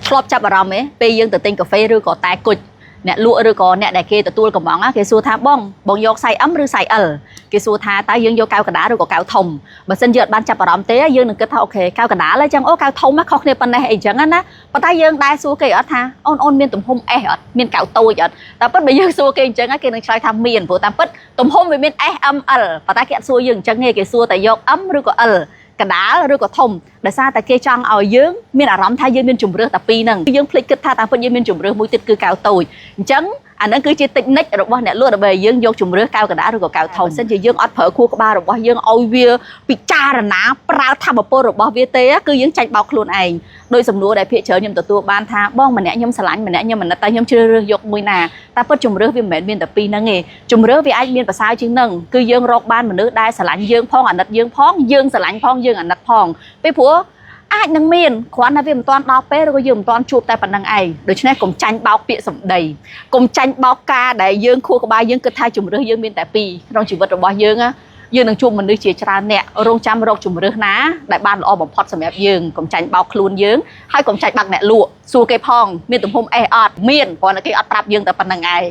ធ្លាប់ចាប់អារម្មណ៍ទេពេលយើងទៅទិញកាហ្វេឬក៏តែគុជអ្នកលក់ឬក៏អ្នកដែលគេទទួលកំងគេសួរថាបងយកសាយ M ឬសាយ L គេសួរថាតើយើងយកកៅកណ្ដាលឬក៏កៅធំបើសិនយើងអត់បានចាប់អារម្មណ៍ទេយើងនឹងគិតថាអូខេកៅកណ្ដាលអញ្ចឹងអូកៅធំខុសគ្នាប៉ុណ្ណេះអីចឹងណាប៉ុន្តែយើងដែរសួរគេអត់ថាអូនមានទំហំ S អត់មានកៅតូចអត់តែពិតបើយើងសួរគេអញ្ចឹងគេនឹងឆ្លើយថាមានព្រោះតាមពិតទំហំវាមាន S M L ប៉ុន្តែគេអត់សួរយើងអញ្ចឹងទេគេសួរតែយក M ឬក៏ L កណ្ដាលឬក៏ធំដោយសារតែគេចង់ឲ្យយើងមានអារម្មណ៍ថាយើងមានជំរឿសតែពីរហ្នឹងយើងភ្លេចគិតថាតាមពិតយើងមានជំរឿសមួយទៀតគឺកៅតូចអញ្ចឹងអាហ្នឹងគឺជាតិចនិចរបស់អ្នកលក់ដើម្បីយើងយកជំរឿសកៅកណ្ដាលឬក៏កៅធំសិនជាយើងអត់ប្រើខួរក្បាលរបស់យើងឲ្យវាពិចារណាប្រើធម៌ពលរបស់វាទេគឺយើងចាញ់បោកខ្លួនឯងដោយសំណួរដែលភាគច្រើនខ្ញុំទទួលបានថាបងម្នាក់ខ្ញុំស្រឡាញ់ម្នាក់ខ្ញុំមិនតែខ្ញុំជ្រើសរើសយកមួយណាតែពិតជំរឿសវាមិនមែនមានតែពីរហ្នឹងទេជំរឿសវាអាចមានប្រសើរជាងហ្នឹងគឺយើងរកបានមនុស្សដែលស្រឡាញ់យើងផងអាណិតយើងផងយើងស្រឡាញ់ផងយើងអាណិតផងពេលព្រោះអាចនឹងមានគ្រាន់តែវាមិនទាន់ដល់ពេលឬក៏យើងមិនទាន់ជួបតែប៉ុណ្្នឹងឯងដូច្នេះកុំចាញ់បោកពាក្យសម្ដីកុំចាញ់បោកការដែលយើងខួរក្បាលយើងគិតថាជំរឿសយើងមានតែពីរក្នុងជីវិតរបស់យើងយើងនឹងជួបមនុស្សជាច្រើនអ្នករងចាំរកជំរឿសណាដែលបានល្អបំផុតសម្រាប់យើងកុំចាញ់បោកខ្លួនយើងហើយកុំចាញ់បាក់អ្នកលក់សួរគេផងមានទំហំ S អត់មានគ្រាន់តែគេអត់ប្រាប់យើងតែប៉ុណ្្នឹងឯង